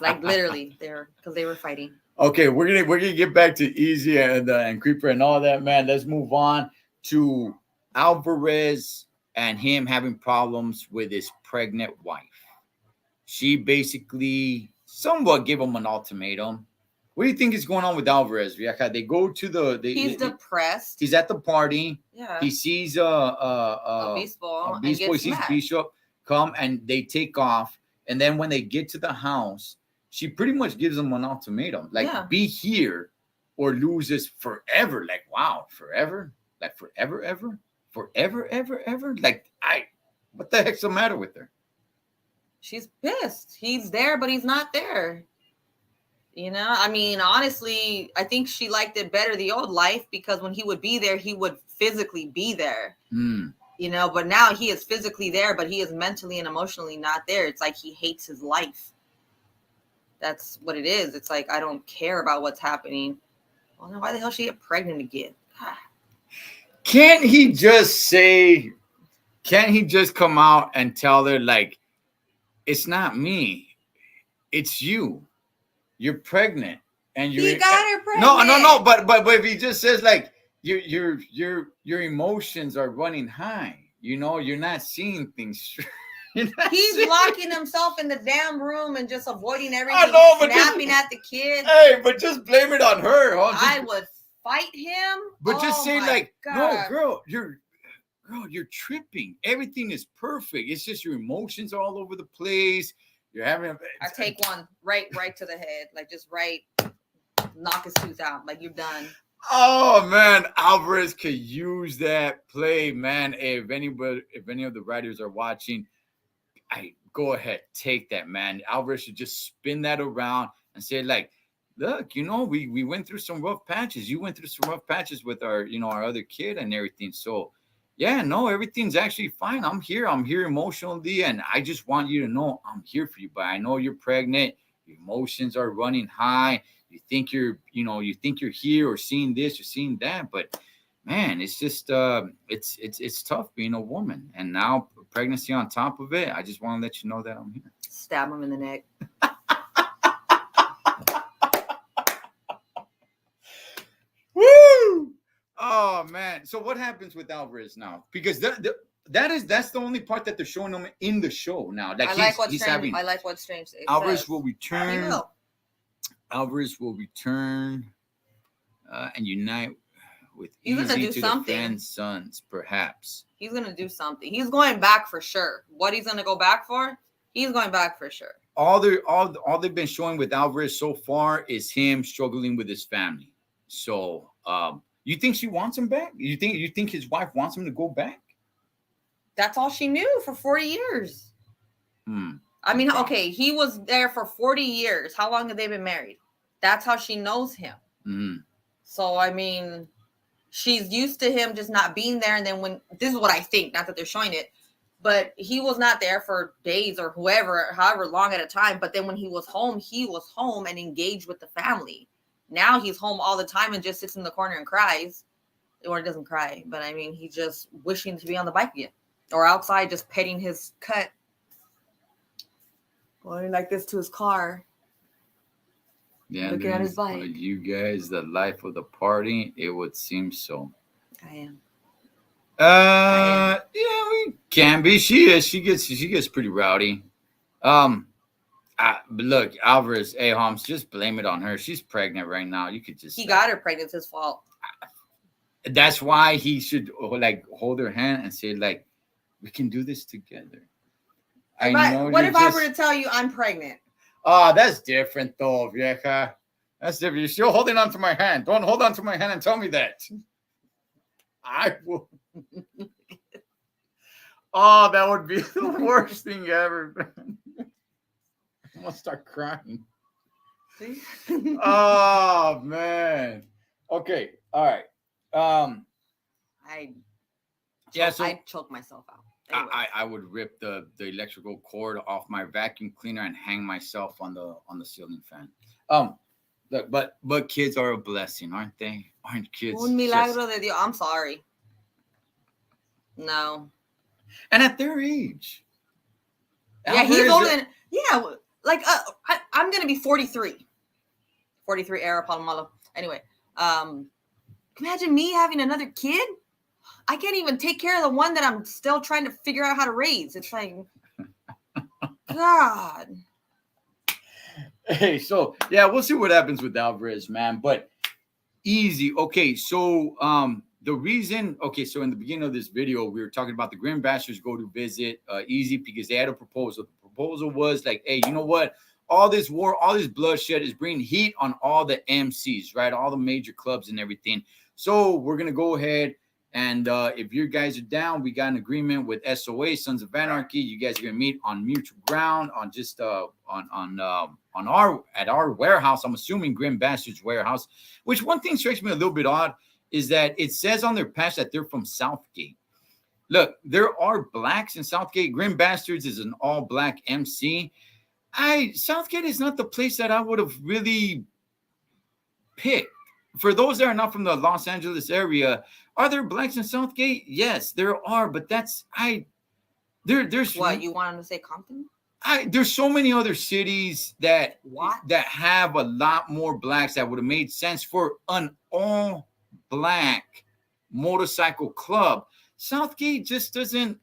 [SPEAKER 1] Like literally, because they were fighting.
[SPEAKER 2] Okay, we're gonna get back to Easy and Creeper and all that, man. Let's move on to Alvarez and him having problems with his pregnant wife. She basically somewhat gave him an ultimatum. What do you think is going on with Alvarez, Vieja? They go to
[SPEAKER 1] he's depressed.
[SPEAKER 2] He's at the party.
[SPEAKER 1] Yeah.
[SPEAKER 2] He sees
[SPEAKER 1] Obispo.
[SPEAKER 2] He sees Bishop come, and they take off. And then when they get to the house, she pretty much gives him an ultimatum, like, be here or lose this forever. Like, wow, forever? Like, forever, ever? Forever, ever? Like, what the heck's the matter with her?
[SPEAKER 1] She's pissed. He's there, but he's not there. Honestly, I think she liked it better, the old life, because when he would be there, he would physically be there. But now he is physically there, but he is mentally and emotionally not there. It's like he hates his life. That's what it is. It's like, I don't care about what's happening. Well, then why the hell she get pregnant again?
[SPEAKER 2] Can't he just come out and tell her, like, it's not me, it's you. You're pregnant. And he
[SPEAKER 1] got her pregnant.
[SPEAKER 2] No. But if he just says, like, your emotions are running high. You know, you're not seeing things straight.
[SPEAKER 1] He's locking himself in the damn room and just avoiding everything.
[SPEAKER 2] I know, but
[SPEAKER 1] snapping at the kids.
[SPEAKER 2] Hey, but just blame it on her. Huh?
[SPEAKER 1] I would fight him.
[SPEAKER 2] But just say like,
[SPEAKER 1] God.
[SPEAKER 2] no, girl, you're tripping. Everything is perfect. It's just your emotions are all over the place. You're having.
[SPEAKER 1] I take one right to the head, like just right, knock his tooth out, like you're done.
[SPEAKER 2] Oh man, Alvarez could use that play, man. If any of the writers are watching, I go ahead, take that, man. Alvarez should just spin that around and say, like, look, you know, we went through some rough patches. You went through some rough patches with our, you know, our other kid and everything. So yeah, no, everything's actually fine. I'm here emotionally, and I just want you to know I'm here for you. But I know you're pregnant, your emotions are running high. You think you're here or seeing this or seeing that, but man, it's just it's tough being a woman, and now pregnancy on top of it. I just want to let you know that I'm here.
[SPEAKER 1] Stab him in the neck.
[SPEAKER 2] Woo! Oh man! So what happens with Alvarez now? Because that's the only part that they're showing him in the show now. Like
[SPEAKER 1] I like what's strange.
[SPEAKER 2] Alvarez will return.
[SPEAKER 1] He will.
[SPEAKER 2] Alvarez will return and unite with
[SPEAKER 1] He's gonna do
[SPEAKER 2] to
[SPEAKER 1] something.
[SPEAKER 2] defend sons, perhaps.
[SPEAKER 1] He's gonna do something. He's going back for sure. What he's gonna go back for? He's going back for sure.
[SPEAKER 2] All they've been showing with Alvarez so far is him struggling with his family. So, you think she wants him back? You think his wife wants him to go back?
[SPEAKER 1] That's all she knew for 40 years. I mean, okay, he was there for 40 years. How long have they been married? That's how she knows him. So, I mean, she's used to him just not being there. And then this is what I think, not that they're showing it, but he was not there for days or however long at a time. But then when he was home and engaged with the family. Now he's home all the time and just sits in the corner and cries. Or doesn't cry, but I mean, he's just wishing to be on the bike again. Or outside just petting his cut. Going like this to his car.
[SPEAKER 2] Yeah,
[SPEAKER 1] looking at his bike.
[SPEAKER 2] You guys, the life of the party, it would seem so.
[SPEAKER 1] I am.
[SPEAKER 2] Yeah, we can be. She is. She gets pretty rowdy. Look, Alvarez, Holmes, just blame it on her. She's pregnant right now. You could just.
[SPEAKER 1] He got her pregnant. It's his fault.
[SPEAKER 2] That's why he should like hold her hand and say like, we can do this together.
[SPEAKER 1] What if I were to tell you I'm pregnant?
[SPEAKER 2] Oh, that's different though, vieja. That's different. You're still holding on to my hand. Don't hold on to my hand and tell me that. I will. Oh, that would be the worst thing ever. I'm gonna start crying. Oh man. Okay. All right.
[SPEAKER 1] I choke myself out.
[SPEAKER 2] Anyway. I would rip the electrical cord off my vacuum cleaner and hang myself on the ceiling fan. Look, but kids are a blessing, aren't they? Aren't kids?
[SPEAKER 1] Un milagro de Dios. I'm sorry. No.
[SPEAKER 2] And at their age.
[SPEAKER 1] Yeah, he's older than. Yeah, like I'm gonna be 43. 43 era Palomalo. Anyway, imagine me having another kid. I can't even take care of the one that I'm still trying to figure out how to raise. It's like, God.
[SPEAKER 2] Hey, so yeah, we'll see what happens with Alvarez, man. But easy. Okay, so the reason. Okay, so in the beginning of this video, we were talking about the Grim Bastards go to visit Easy because they had a proposal. The proposal was like, hey, you know what? All this war, all this bloodshed is bringing heat on all the MCs, right? All the major clubs and everything. So we're gonna go ahead. And if you guys are down, we got an agreement with SOA, Sons of Anarchy. You guys are gonna meet on mutual ground on just at our warehouse. I'm assuming Grim Bastards warehouse. Which one thing strikes me a little bit odd is that it says on their patch that they're from Southgate. Look, there are blacks in Southgate. Grim Bastards is an all-black MC. Southgate is not the place that I would have really picked. For those that are not from the Los Angeles area, are there blacks in Southgate? Yes, there are, but there's
[SPEAKER 1] what you wanted to say, Compton?
[SPEAKER 2] There's so many other cities that have a lot more blacks that would have made sense for an all black motorcycle club. Southgate just doesn't.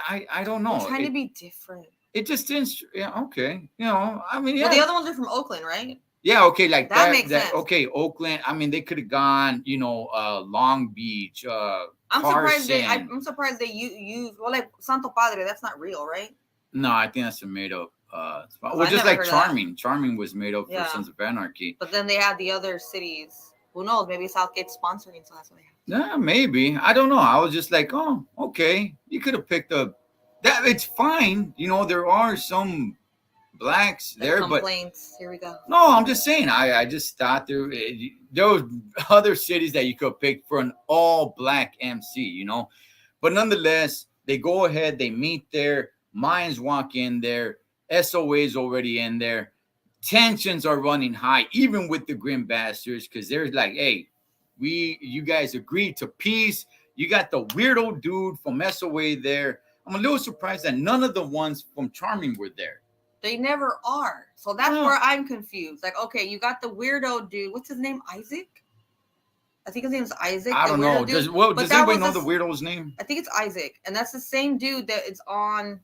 [SPEAKER 2] I don't know.
[SPEAKER 1] They're trying to be different.
[SPEAKER 2] It just didn't. Yeah, okay. I mean, yeah.
[SPEAKER 1] Well, the other ones are from Oakland, right?
[SPEAKER 2] Yeah, okay, like
[SPEAKER 1] that makes sense.
[SPEAKER 2] Okay, Oakland. I mean, they could have gone, Long Beach,
[SPEAKER 1] I'm
[SPEAKER 2] Carson.
[SPEAKER 1] surprised they use like Santo Padre. That's not real, right?
[SPEAKER 2] No, I think that's a made up. Well, just like Charming. Charming was made up for Sons of Anarchy.
[SPEAKER 1] But then they had the other cities. Who knows? Maybe Southgate's sponsoring, so that's what they have.
[SPEAKER 2] Yeah, maybe. I don't know. I was just like, oh, okay. You could have picked up that. It's fine. There are some blacks there,
[SPEAKER 1] complaints. Here we go.
[SPEAKER 2] No, I'm just saying. I just thought there was other cities that you could pick for an all black MC. But nonetheless, they go ahead. They meet there. Mayans walk in there. SOA is already in there. Tensions are running high, even with the Grim Bastards, because they're like, hey, you guys agreed to peace. You got the weirdo dude from SOA there. I'm a little surprised that none of the ones from Charming were there.
[SPEAKER 1] They never are. So that's where I'm confused. Like, okay, you got the weirdo dude. What's his name? Isaac? I think his name is Isaac.
[SPEAKER 2] I don't know. Does anybody know the weirdo's name?
[SPEAKER 1] I think it's Isaac. And that's the same dude that is on,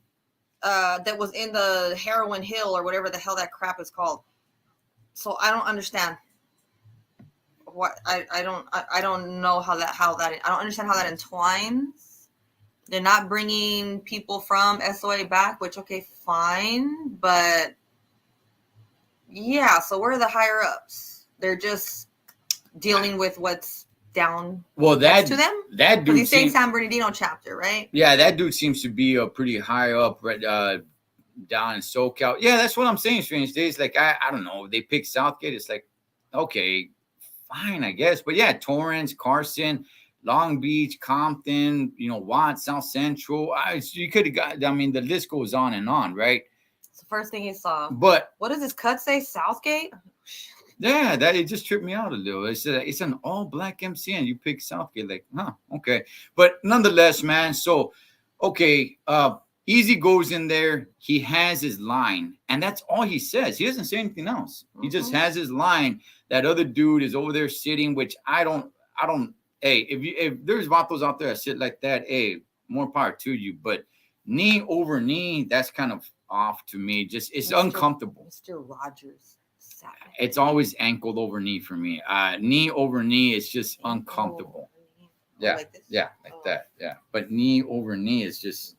[SPEAKER 1] that was in the Heroin Hill or whatever the hell that crap is called. So I don't understand. I don't know how that I don't understand how that entwines. They're not bringing people from SOA back, which, okay, fine. But, yeah, so where are the higher-ups? They're just dealing with what's down to them?
[SPEAKER 2] That dude
[SPEAKER 1] he's saying San Bernardino chapter, right?
[SPEAKER 2] Yeah, that dude seems to be a pretty high up down in SoCal. Yeah, that's what I'm saying, Strange Days. Like, I don't know. They pick Southgate. It's like, okay, fine, I guess. But, yeah, Torrance, Carson, Long Beach, Compton, Watts, South Central. You could have got, I mean, the list goes on and on, right?
[SPEAKER 1] It's the first thing he saw.
[SPEAKER 2] But
[SPEAKER 1] what does this cut say? Southgate?
[SPEAKER 2] Yeah, it just tripped me out a little. It's an all-black MC, and you pick Southgate. Like, huh, okay. But nonetheless, man, so, okay, Easy goes in there. He has his line, and that's all he says. He doesn't say anything else. He just has his line. That other dude is over there sitting, which I don't. Hey, if there's vatos out there that sit like that, hey, more power to you. But knee over knee, that's kind of off to me. Just it's uncomfortable.
[SPEAKER 1] Mr. Rogers.
[SPEAKER 2] It's always ankle over knee for me. Knee over knee is just uncomfortable. Yeah, like that. Yeah, but knee over knee is just,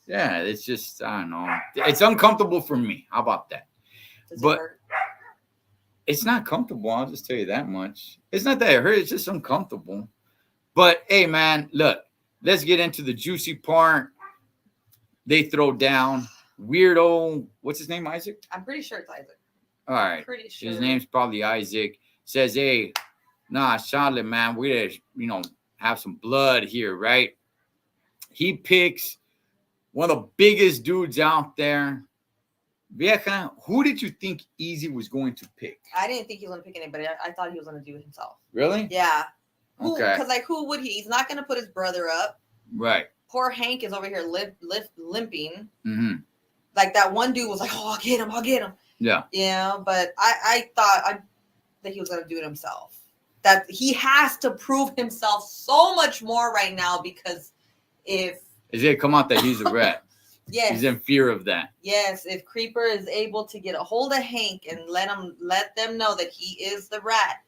[SPEAKER 2] it's just, I don't know. It's uncomfortable for me. How about that? But it's not comfortable. I'll just tell you that much. It's not that it hurts. It's just uncomfortable. But hey, man, look, let's get into the juicy part. They throw down weirdo. What's his name? Isaac?
[SPEAKER 1] I'm pretty sure it's Isaac.
[SPEAKER 2] All right.
[SPEAKER 1] Pretty sure.
[SPEAKER 2] His name's probably Isaac. Says, hey, Charlotte, man, we're gonna, have some blood here, right? He picks one of the biggest dudes out there. Vieja, who did you think Easy was going to pick?
[SPEAKER 1] I didn't think he was going to pick anybody. I thought he was going to do it himself.
[SPEAKER 2] Really?
[SPEAKER 1] Yeah.
[SPEAKER 2] Okay.
[SPEAKER 1] Because, who would he? He's not going to put his brother up.
[SPEAKER 2] Right.
[SPEAKER 1] Poor Hank is over here limping.
[SPEAKER 2] Mm-hmm.
[SPEAKER 1] Like, that one dude was like, oh, I'll get him.
[SPEAKER 2] Yeah.
[SPEAKER 1] Yeah, but I thought that he was going to do it himself. That he has to prove himself so much more right now because if...
[SPEAKER 2] Is it come out that he's a rat?
[SPEAKER 1] Yes.
[SPEAKER 2] He's in fear of that.
[SPEAKER 1] Yes, if Creeper is able to get a hold of Hank and let them know that he is the rat,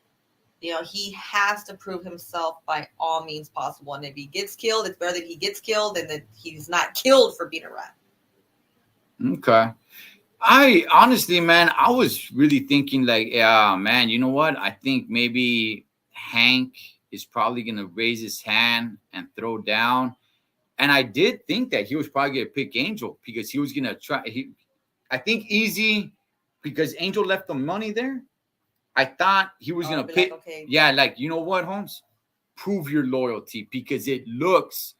[SPEAKER 1] he has to prove himself by all means possible. And if he gets killed, it's better that he gets killed than that he's not killed for being a rat.
[SPEAKER 2] Okay. I honestly, man, I was really thinking like, yeah, man, you know what? I think maybe Hank is probably going to raise his hand and throw down. And I did think that he was probably going to pick Angel because he was going to try. I think Easy, because Angel left the money there. I thought he was going to pick. Like, okay. Yeah, like, you know what, Holmes? Prove your loyalty because it looks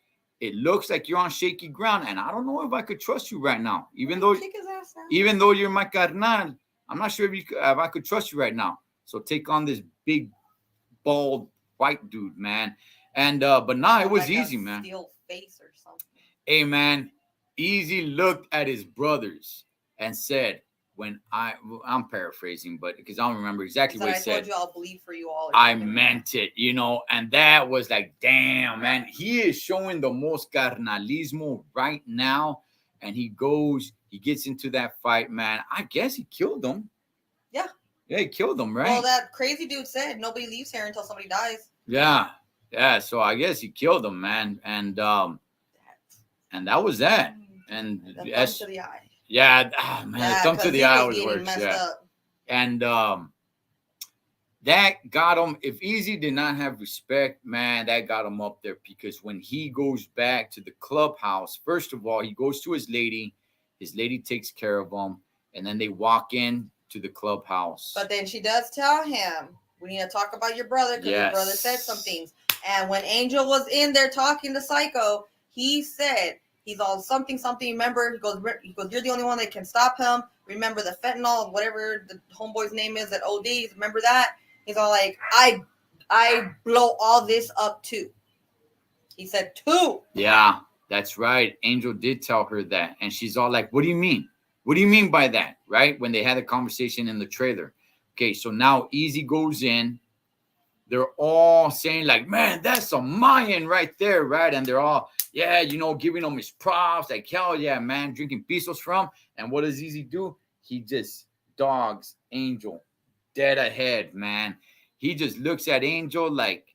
[SPEAKER 2] like you're on shaky ground. And I don't know if I could trust you right now. Even though you're my carnal, I'm not sure if I could trust you right now. So take on this big, bald, white dude, man. And but it was Easy, man.
[SPEAKER 1] Steel face or something.
[SPEAKER 2] Hey, man, Easy looked at his brothers and said, when I'm paraphrasing, but because I don't remember exactly what he
[SPEAKER 1] I
[SPEAKER 2] said.
[SPEAKER 1] told you I'll bleed for you all.
[SPEAKER 2] I meant it, and that was like, damn, man, he is showing the most carnalismo right now. And he gets into that fight, man. I guess he killed him.
[SPEAKER 1] Yeah.
[SPEAKER 2] Yeah, he killed him, right?
[SPEAKER 1] Well, that crazy dude said nobody leaves here until somebody dies.
[SPEAKER 2] Yeah. Yeah. So I guess he killed him, man. And that was that. And
[SPEAKER 1] the thumb to the eye.
[SPEAKER 2] Yeah, man, the thumb to the eye was worse. Yeah.
[SPEAKER 1] Up.
[SPEAKER 2] And that got him. If Easy did not have respect, man, that got him up there, because when he goes back to the clubhouse, first of all, he goes to his lady takes care of him, and then they walk in to the clubhouse.
[SPEAKER 1] But then she does tell him, we need to talk about your brother, because your brother said some things. And when Angel was in there talking to Psycho, he said, he's all something. Remember, he goes, you're the only one that can stop him. Remember the fentanyl, whatever the homeboy's name is, that OD. Remember that? He's all like, I blow all this up too. He said too.
[SPEAKER 2] Yeah, that's right. Angel did tell her that. And she's all like, what do you mean? What do you mean by that? Right? When they had a conversation in the trailer. Okay, so now Easy goes in. They're all saying like, man, that's a Mayan right there, right? And they're all, yeah, giving him his props. Like, hell yeah, man, drinking pisos from. And what does Easy do? He just dogs Angel dead ahead, man. He just looks at Angel like,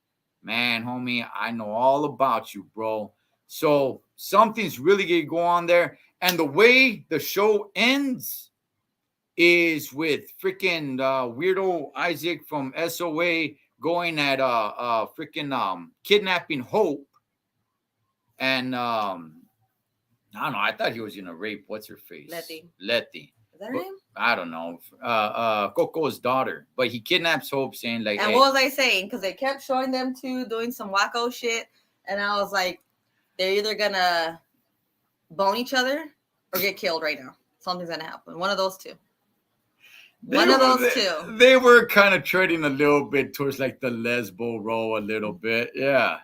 [SPEAKER 2] man, homie, I know all about you, bro. So something's really going to go on there. And the way the show ends is with freaking weirdo Isaac from SOA going at freaking kidnapping Hope. And I don't know. I thought he was going to rape what's her face? Letty.
[SPEAKER 1] Is that her name?
[SPEAKER 2] I don't know. Coco's daughter. But he kidnaps Hope, saying like,
[SPEAKER 1] and what was I saying? Because they kept showing them two doing some wacko shit. And I was like, they're either going to bone each other or get killed right now. Something's going to happen. One of those two. They
[SPEAKER 2] were kind of treading a little bit towards like the lesbo role a little bit. Yeah.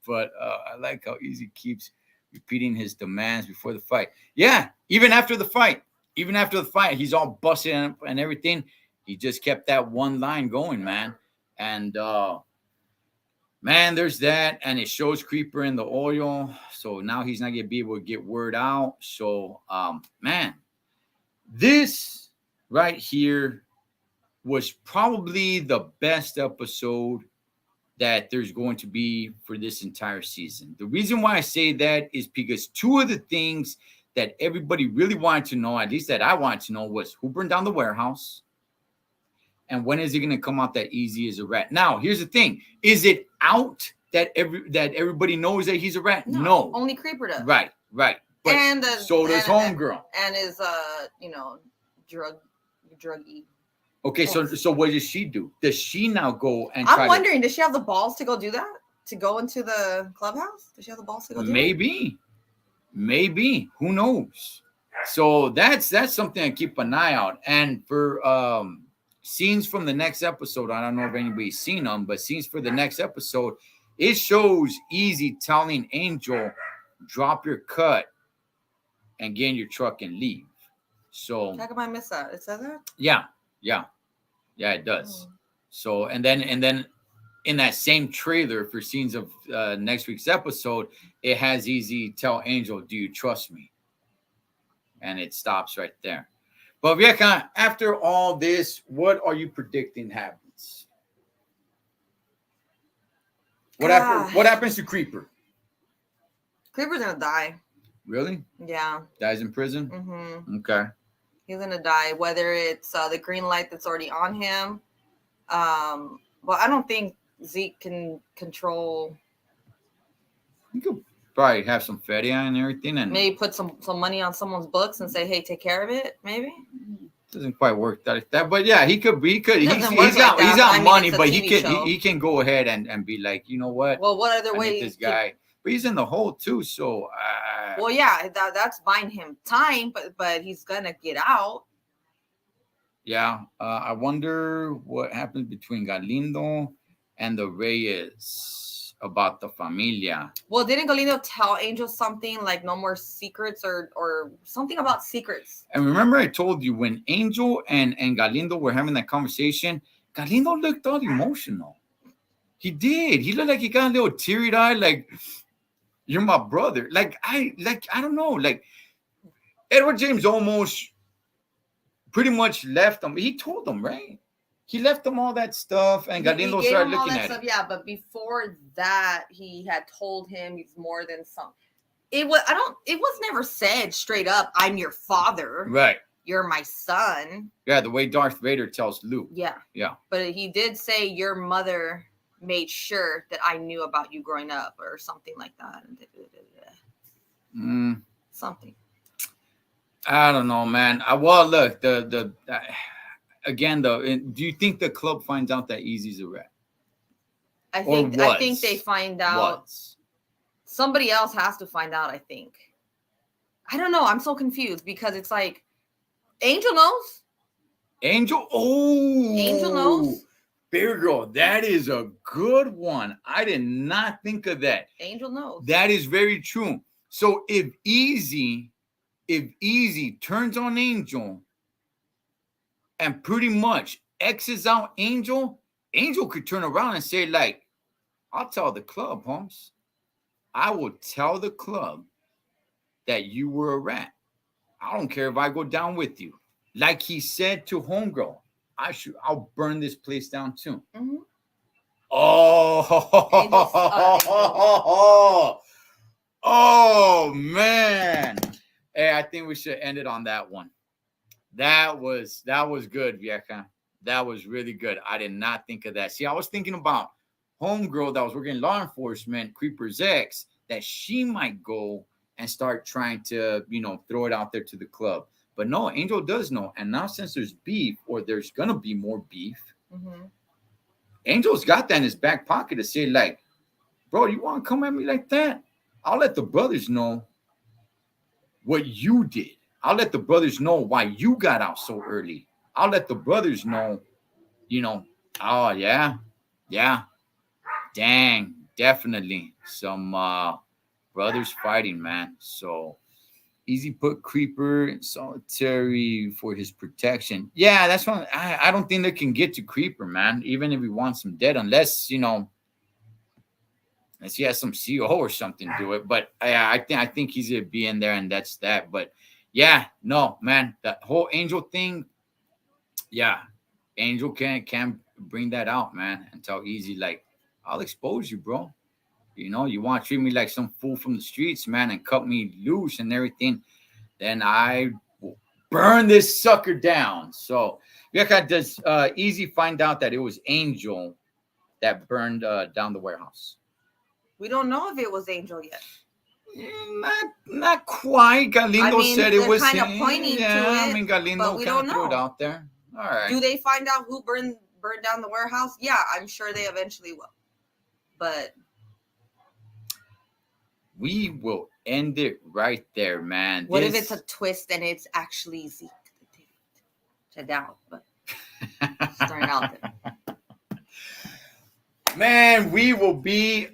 [SPEAKER 2] But I like how Easy keeps repeating his demands before the fight. Yeah, even after the fight, he's all busting up and everything. He just kept that one line going, man. And man, there's that. And it shows Creeper in the oil. So now he's not going to be able to get word out. So, man, this right here was probably the best episode that there's going to be for this entire season. The reason why I say that is because two of the things that everybody really wanted to know, at least that I wanted to know, was who burned down the warehouse and when is it going to come out that Easy is a rat. Now, here's the thing. Is it out that everybody knows that he's a rat? No.
[SPEAKER 1] Only Creeper does.
[SPEAKER 2] Right. But
[SPEAKER 1] and
[SPEAKER 2] so does Homegirl.
[SPEAKER 1] And is, druggy.
[SPEAKER 2] Okay, so what does she do? Does she now go and
[SPEAKER 1] I'm wondering, does she have the balls to go do that? To go into the clubhouse? Does she have the balls to go do that? Maybe. Who knows? So that's something I keep an eye out. And for scenes from the next episode, I don't know if anybody's seen them, but scenes for the next episode, it shows Easy telling Angel, drop your cut and get in your truck and leave. So how come I miss that? It says that?
[SPEAKER 2] Yeah, it does. Oh. So and then in that same trailer for scenes of next week's episode, it has Easy tell Angel, do you trust me? And it stops right there. But Vieja, after all this, what are you predicting happens? What happens to Creeper?
[SPEAKER 1] Creeper's gonna die.
[SPEAKER 2] Really?
[SPEAKER 1] Yeah.
[SPEAKER 2] Dies in prison?
[SPEAKER 1] Mm-hmm.
[SPEAKER 2] Okay.
[SPEAKER 1] He's gonna die, whether it's the green light that's already on him. Well, I don't think Zeke can control.
[SPEAKER 2] You could probably have some fatty and everything, and
[SPEAKER 1] maybe put some money on someone's books and say, "Hey, take care of it." Maybe
[SPEAKER 2] doesn't quite work like that, but yeah, he could. He's got money, but he can go ahead and be like, you know what?
[SPEAKER 1] Well, what other way?
[SPEAKER 2] This guy, but he's in the hole too, so.
[SPEAKER 1] Well, yeah, that's buying him time, but he's gonna get out.
[SPEAKER 2] Yeah, I wonder what happens between Galindo and the Reyes. about the familia.
[SPEAKER 1] Well, didn't Galindo tell Angel something like no more secrets or something about secrets?
[SPEAKER 2] And remember, I told you when Angel and Galindo were having that conversation, Galindo looked all emotional. He did. He looked like he got a little teary-eyed, like, you're my brother. I don't know. Like, Edward James almost pretty much left him. He told them, right? He left them all that stuff, and Galindo
[SPEAKER 1] he gave
[SPEAKER 2] started
[SPEAKER 1] him all
[SPEAKER 2] looking
[SPEAKER 1] that
[SPEAKER 2] at
[SPEAKER 1] stuff,
[SPEAKER 2] it.
[SPEAKER 1] yeah, but before that, he had told him he's more than some. It was never said straight up, I'm your father.
[SPEAKER 2] Right.
[SPEAKER 1] You're my son.
[SPEAKER 2] Yeah, the way Darth Vader tells Luke.
[SPEAKER 1] Yeah.
[SPEAKER 2] Yeah.
[SPEAKER 1] But he did say your mother made sure that I knew about you growing up or something like that. Something.
[SPEAKER 2] I don't know, man. Well, look, again, though, do you think the club finds out that Easy's a rat?
[SPEAKER 1] I think they find out. Somebody else has to find out, I think. I don't know. I'm so confused because it's like Angel knows.
[SPEAKER 2] Angel
[SPEAKER 1] knows.
[SPEAKER 2] Bear Girl, that is a good one. I did not think of that.
[SPEAKER 1] Angel knows.
[SPEAKER 2] That is very true. So if Easy turns on Angel and pretty much X's out Angel could turn around and say, like, I'll tell the club, Holmes. I will tell the club that you were a rat. I don't care if I go down with you. Like he said to Homegirl, I'll burn this place down too.
[SPEAKER 1] Mm-hmm.
[SPEAKER 2] Oh man. Hey, I think we should end it on that one. That was good, Vieja. That was really good. I did not think of that. See, I was thinking about Homegirl that was working in law enforcement, Creeper's ex, that she might go and start trying to, throw it out there to the club. But no, Angel does know. And now since there's beef, or there's going to be more beef, Angel's got that in his back pocket to say, like, bro, you want to come at me like that? I'll let the brothers know what you did. I'll let the brothers know why you got out so early. I'll let the brothers know, oh, yeah, dang, definitely some brothers fighting, man. So Easy put Creeper in solitary for his protection. Yeah, that's one. I don't think they can get to Creeper, man, even if he wants him dead, unless he has some CO or something to do it. But I think he's gonna be in there, and that's that. But yeah, no, man, that whole Angel thing, yeah, Angel can bring that out, man, and tell Easy, like, I'll expose you, bro. You want to treat me like some fool from the streets, man, and cut me loose and everything, then I will burn this sucker down. So, yeah, does Easy find out that it was Angel that burned down the warehouse?
[SPEAKER 1] We don't know if it was Angel yet.
[SPEAKER 2] Not quite. Galindo said it was
[SPEAKER 1] kind
[SPEAKER 2] him.
[SPEAKER 1] of pointing to it.
[SPEAKER 2] I mean, Galindo kind of threw it out there. All right.
[SPEAKER 1] Do they find out who burned down the warehouse? Yeah, I'm sure they eventually will. But
[SPEAKER 2] we will end it right there, man.
[SPEAKER 1] What if it's a twist and it's actually Zeke? I doubt, but starting out there.
[SPEAKER 2] Man, we will be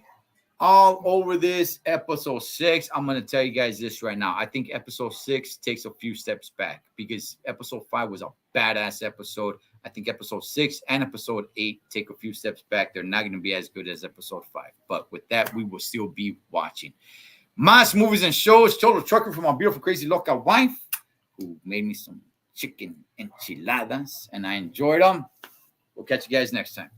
[SPEAKER 2] all over this episode 6. I'm going to tell you guys this right now. I think episode 6 takes a few steps back because episode 5 was a badass episode. I think episode 6 and episode 8 take a few steps back. They're not going to be as good as episode 5. But with that, we will still be watching. M.A.S Movies and Shows, Cholo Trucker for my beautiful, crazy, loca wife, who made me some chicken enchiladas, and I enjoyed them. We'll catch you guys next time.